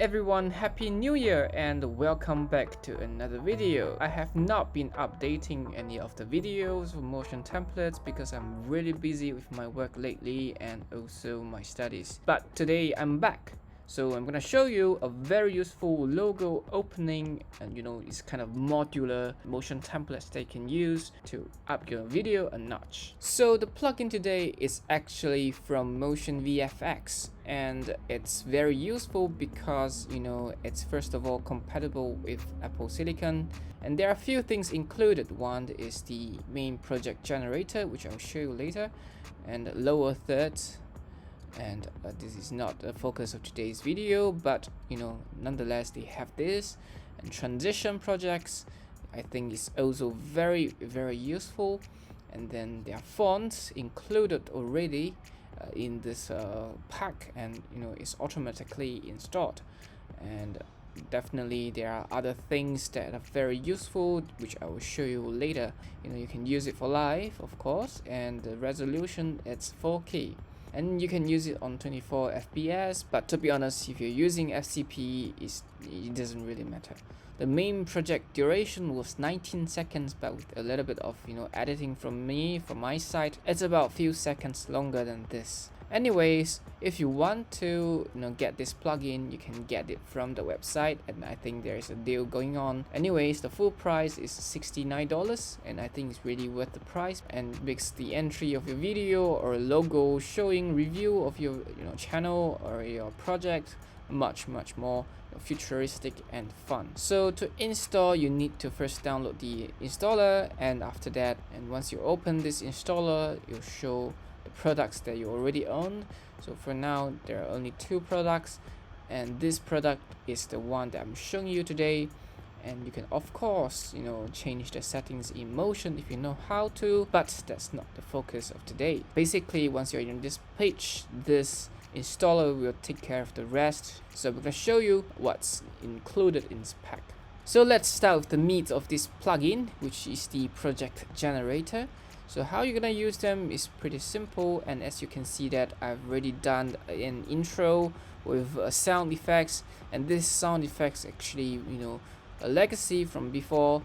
everyone, happy new year and welcome back to another video. I have not been updating any of the videos or motion templates because I'm really busy with my work lately and also my studies. But today I'm back. So I'm gonna show you a very useful logo opening, and it's kind of modular motion templates they can use to up your video a notch. So the plugin today is actually from MotionVFX, and it's very useful because it's first of all compatible with Apple Silicon, and there are a few things included. One is the main project generator, which I'll show you later, and lower third. And this is not the focus of today's video, but nonetheless they have this. And transition projects, I think, is also very useful. And then there are fonts included already in this pack, and it's automatically installed. And definitely there are other things that are very useful, which I will show you later. You can use it for live, of course, and the resolution, it's 4K. And you can use it on 24 FPS, but to be honest, if you're using FCP, it doesn't really matter. The main project duration was 19 seconds, but with a little bit of editing from my side, it's about a few seconds longer than this. Anyways, if you want to get this plugin, you can get it from the website, and I think there is a deal going on. Anyways, the full price is $69, and I think it's really worth the price, and makes the entry of your video or logo showing review of your channel or your project much more futuristic and fun. So to install, you need to first download the installer, and after that, and once you open this installer, you'll show the products that you already own. So for now there are only 2 products, and this product is the one that I'm showing you today. And you can of course change the settings in Motion if you know how to, but that's not the focus of today. Basically, once you're in this page, this installer will take care of the rest. So we're gonna show you what's included in this pack. So let's start with the meat of this plugin, which is the project generator. So how you're gonna use them is pretty simple, and as you can see that I've already done an intro with sound effects, and this sound effects actually a legacy from before.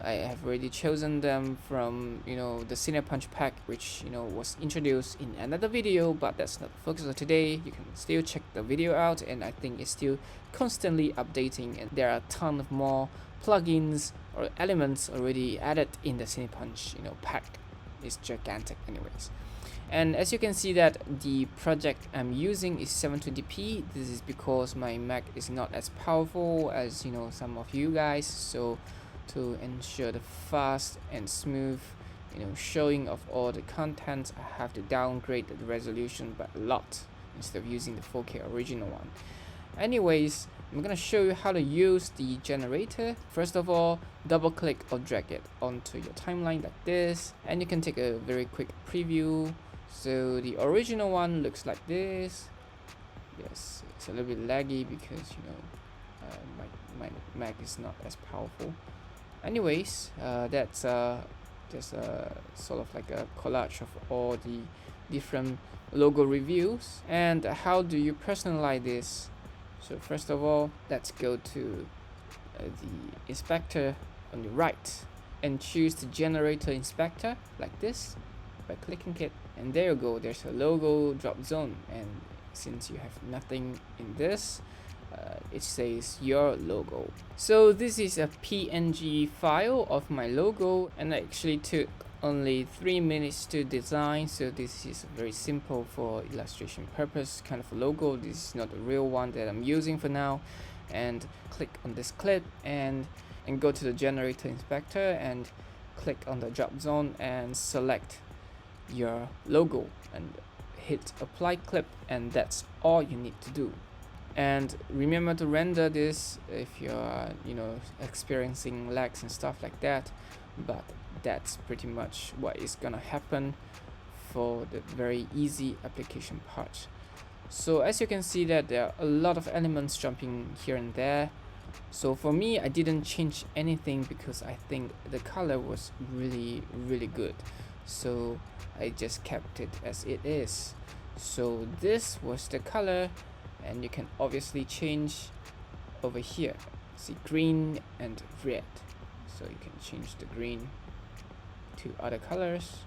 I have already chosen them from the cinepunch pack, which was introduced in another video, but that's not the focus of today. You can still check the video out, and I think it's still constantly updating, and there are a ton of more plugins or elements already added in the cinepunch pack. Is gigantic anyways. And as you can see that the project I'm using is 720p. This is because my Mac is not as powerful as some of you guys, so to ensure the fast and smooth showing of all the contents, I have to downgrade the resolution by a lot instead of using the 4K original one. Anyways, I'm gonna show you how to use the generator. First of all, double click or drag it onto your timeline like this, and you can take a very quick preview. So the original one looks like this. Yes, it's a little bit laggy because my Mac is not as powerful. Anyways, that's just sort of like a collage of all the different logo reviews. And how do you personalize this? So first of all, let's go to the inspector on the right and choose the generator inspector like this by clicking it, and there you go, there's a logo drop zone, and since you have nothing in this, it says your logo. So this is a PNG file of my logo, and I actually took only 3 minutes to design, so this is very simple for illustration purpose kind of a logo. This is not the real one that I'm using for now. And click on this clip and go to the generator inspector and click on the drop zone and select your logo and hit apply clip, and that's all you need to do. And remember to render this if you're experiencing lags and stuff like that, but that's pretty much what is gonna happen for the very easy application part. So as you can see that there are a lot of elements jumping here and there. So for me, I didn't change anything because I think the color was really good, so I just kept it as it is. So this was the color, and you can obviously change over here, see green and red. So you can change the green to other colors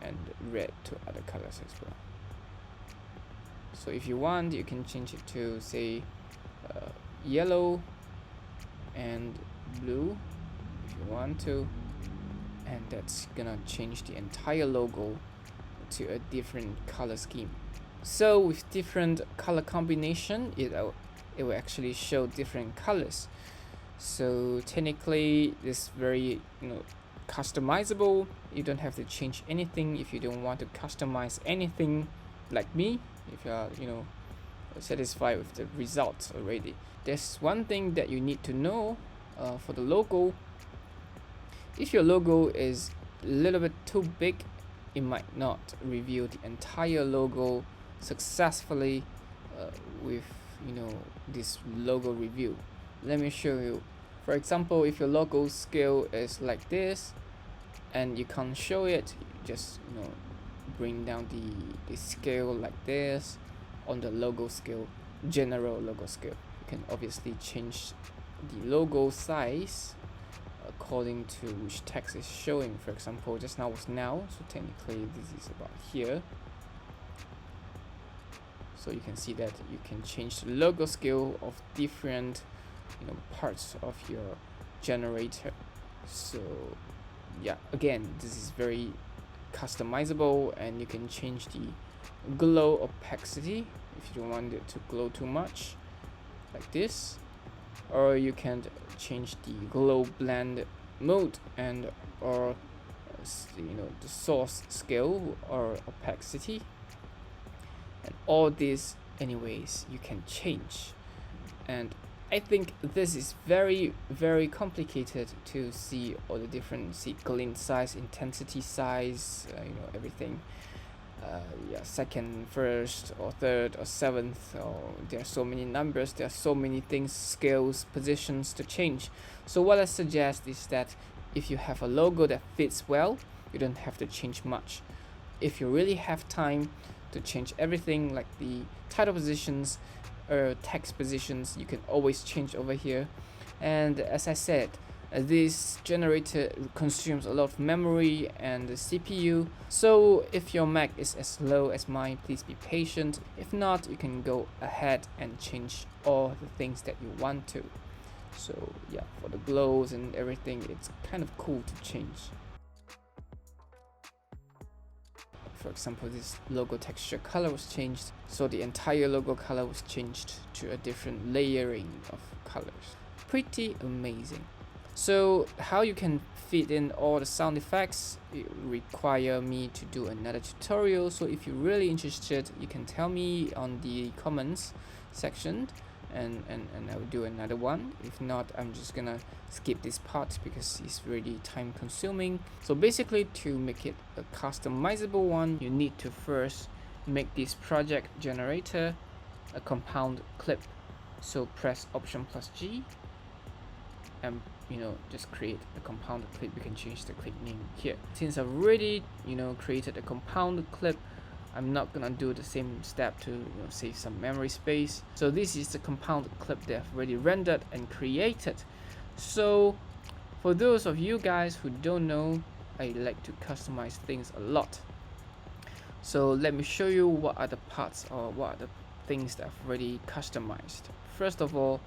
and red to other colors as well. So if you want, you can change it to say yellow and blue if you want to, and that's gonna change the entire logo to a different color scheme. So with different color combination, it will actually show different colors. So technically it's very customizable. You don't have to change anything if you don't want to customize anything, like me, if you are satisfied with the results already. There's one thing that you need to know for the logo. If your logo is a little bit too big, it might not reveal the entire logo successfully with this logo review. Let me show you. For example, if your logo scale is like this and you can't show it, you just bring down the scale like this on the logo scale, general logo scale. You can obviously change the logo size according to which text is showing. For example, just now was now, so technically this is about here. So you can see that you can change the logo scale of different parts of your generator. So yeah, again, this is very customizable, and you can change the glow opacity if you don't want it to glow too much, like this, or you can change the glow blend mode and or the source scale or opacity, and all this anyways you can change. And I think this is very complicated to see all the different glint size, intensity size, everything. Yeah, second, first, or third, or seventh, or there are so many numbers, there are so many things, scales, positions to change. So what I suggest is that if you have a logo that fits well, you don't have to change much. If you really have time to change everything, like the title positions or text positions, you can always change over here. And as I said, this generator consumes a lot of memory and the CPU, so if your Mac is as slow as mine, please be patient. If not, you can go ahead and change all the things that you want to. So yeah, for the glows and everything, it's kind of cool to change. For example, this logo texture color was changed, so the entire logo color was changed to a different layering of colors. Pretty amazing. So how you can fit in all the sound effects, it require me to do another tutorial. So if you're really interested, you can tell me on the comments section, and I will do another one. If not, I'm just gonna skip this part because it's really time consuming. So basically, to make it a customizable one, you need to first make this project generator a compound clip. So press Option plus G and just create a compound clip. You can change the clip name here. Since I've already created a compound clip, I'm not gonna do the same step to save some memory space. So this is the compound clip that I've already rendered and created. So for those of you guys who don't know, I like to customize things a lot. So let me show you what are the parts or what are the things that I've already customized. First of all,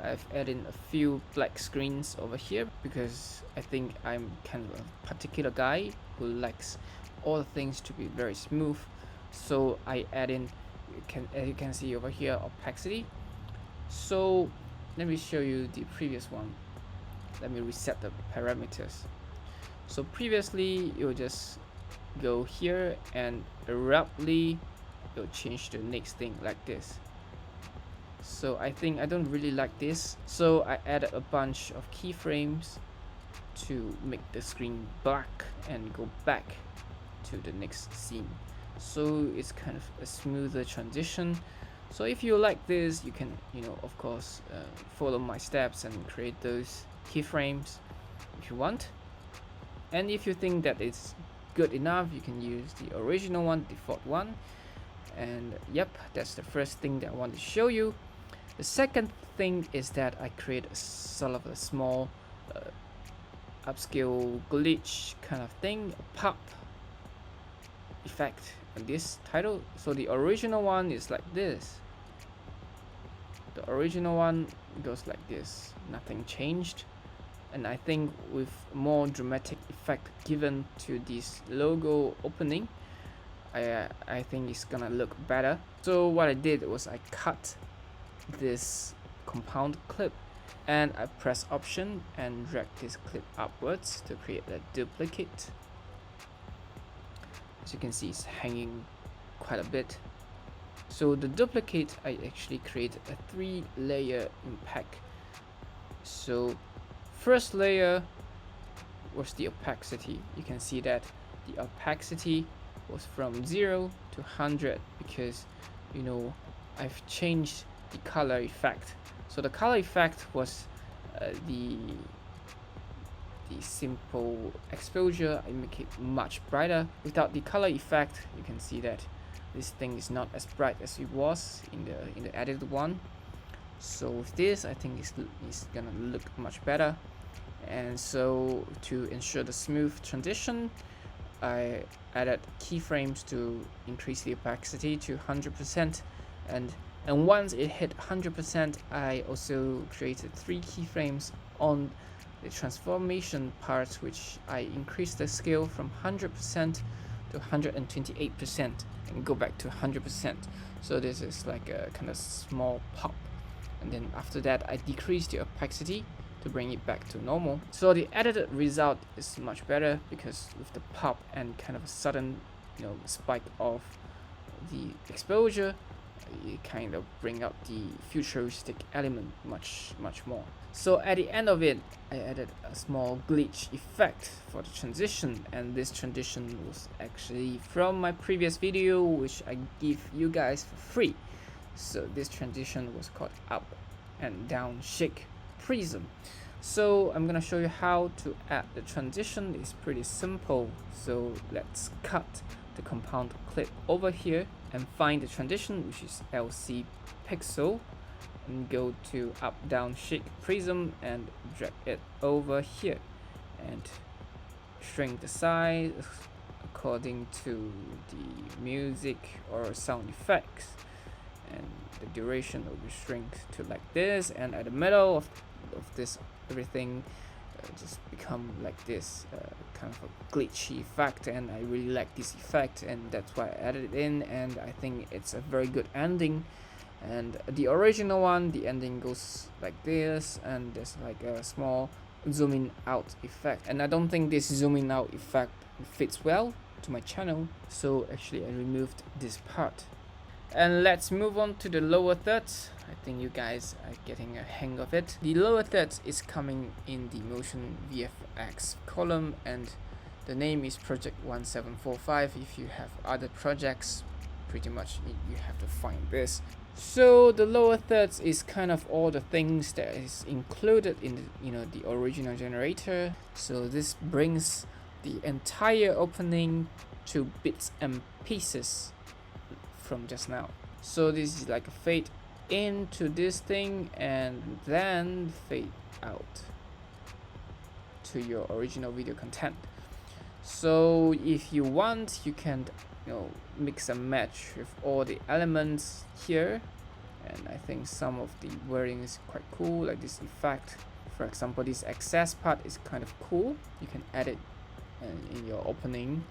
I've added a few black screens over here because I think I'm kind of a particular guy who likes all the things to be very smooth. So I add in, as you can see over here, opacity. So let me show you the previous one. Let me reset the parameters. So previously you'll just go here and abruptly you'll change the next thing like this. So I think I don't really like this, so I added a bunch of keyframes to make the screen black and go back to the next scene. So it's kind of a smoother transition. So if you like this, you can of course follow my steps and create those keyframes if you want. And if you think that it's good enough, you can use the original one, default one. And yep, that's the first thing that I want to show you. The second thing is that I create a sort of a small upscale glitch kind of thing, a pop effect in this title. So the original one is like this. The original one goes like this, nothing changed. And I think with more dramatic effect given to this logo opening, I think it's gonna look better. So what I did was I cut this compound clip and I press Option and drag this clip upwards to create a duplicate. As you can see, it's hanging quite a bit. So the duplicate, I actually created a 3-layer impact. So first layer was the opacity. You can see that the opacity was from 0 to 100 because, you know, I've changed the color effect. So the color effect was the simple exposure. I make it much brighter. Without the color effect, you can see that this thing is not as bright as it was in the edited one. So with this, I think it's gonna look much better. And so to ensure the smooth transition, I added keyframes to increase the opacity to 100%, and once it hit 100%, I also created 3 keyframes on the transformation part, which I increased the scale from 100% to 128% and go back to 100%. So this is like a kind of small pop, and then after that I decreased the opacity to bring it back to normal. So the edited result is much better because with the pop and kind of a sudden, you know, spike of the exposure, you kind of bring up the futuristic element much more. So at the end of it, I added a small glitch effect for the transition, and this transition was actually from my previous video, which I give you guys for free. So this transition was called up and down shake prism. So I'm gonna show you how to add the transition. It's pretty simple. So let's cut the compound clip over here and find the transition, which is LC pixel, and go to up down shake prism and drag it over here and shrink the size according to the music or sound effects, and the duration will be shrink to like this, and at the middle of this everything just become like this kind of a glitchy effect, and I really like this effect, and that's why I added it in, and I think it's a very good ending. And the original one, the ending goes like this, and there's like a small zooming out effect, and I don't think this zooming out effect fits well to my channel, so actually I removed this part. And let's move on to the lower thirds. I think you guys are getting a hang of it. The lower thirds is coming in the MotionVFX column, and the name is project 1745. If you have other projects, pretty much you have to find this. So the lower thirds is kind of all the things that is included in the original generator. So this brings the entire opening to bits and pieces from just now. So this is like a fade into this thing and then fade out to your original video content. So if you want, you can mix and match with all the elements here, and I think some of the wording is quite cool, like this effect. For example, this access part is kind of cool. You can add it in your opening,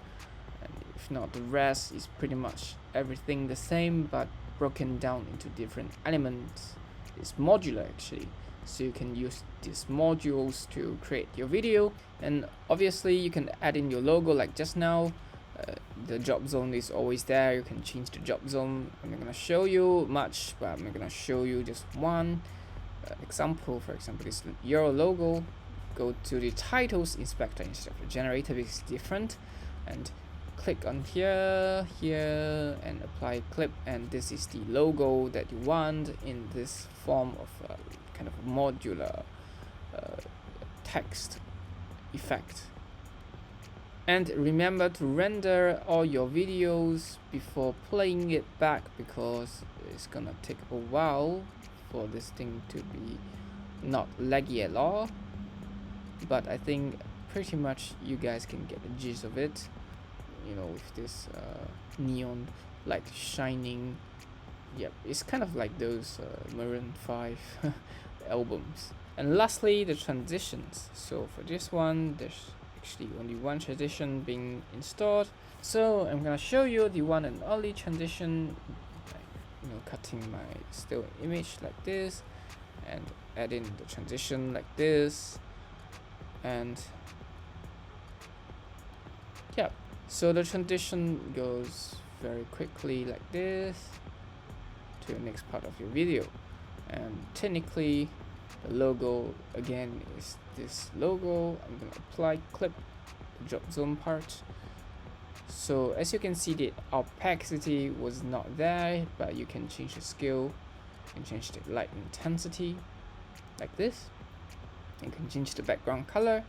and if not, the rest is pretty much everything the same but broken down into different elements. It's modular actually, so you can use these modules to create your video, and obviously you can add in your logo like just now. The drop zone is always there. You can change the drop zone. I'm not gonna show you much, but I'm gonna show you just one example. For example, this your logo. Go to the titles inspector instead of the generator because it's different, and click on here and apply clip, and this is the logo that you want in this form of kind of modular text effect. And remember to render all your videos before playing it back, because it's gonna take a while for this thing to be not laggy at all, but I think pretty much you guys can get the gist of it, you know, with this neon light shining. Yep, it's kind of like those Maroon 5 albums. And lastly, the transitions. So for this one, there's actually only one transition being installed, so I'm gonna show you the one and only transition, like, you know, cutting my still image like this and adding the transition like this. And yeah, so the transition goes very quickly like this to the next part of your video. And technically the logo again is this logo. I'm gonna apply clip the drop zone part. So as you can see, the opacity was not there, but you can change the scale and change the light intensity like this. You can change the background color,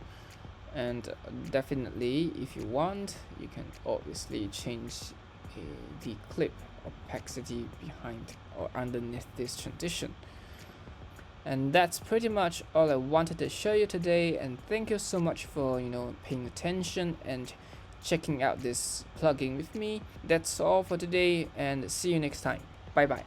and definitely if you want, you can obviously change the clip opacity behind or underneath this transition. And that's pretty much all I wanted to show you today, and thank you so much for, you know, paying attention and checking out this plugin with me. That's all for today, and see you next time. Bye bye.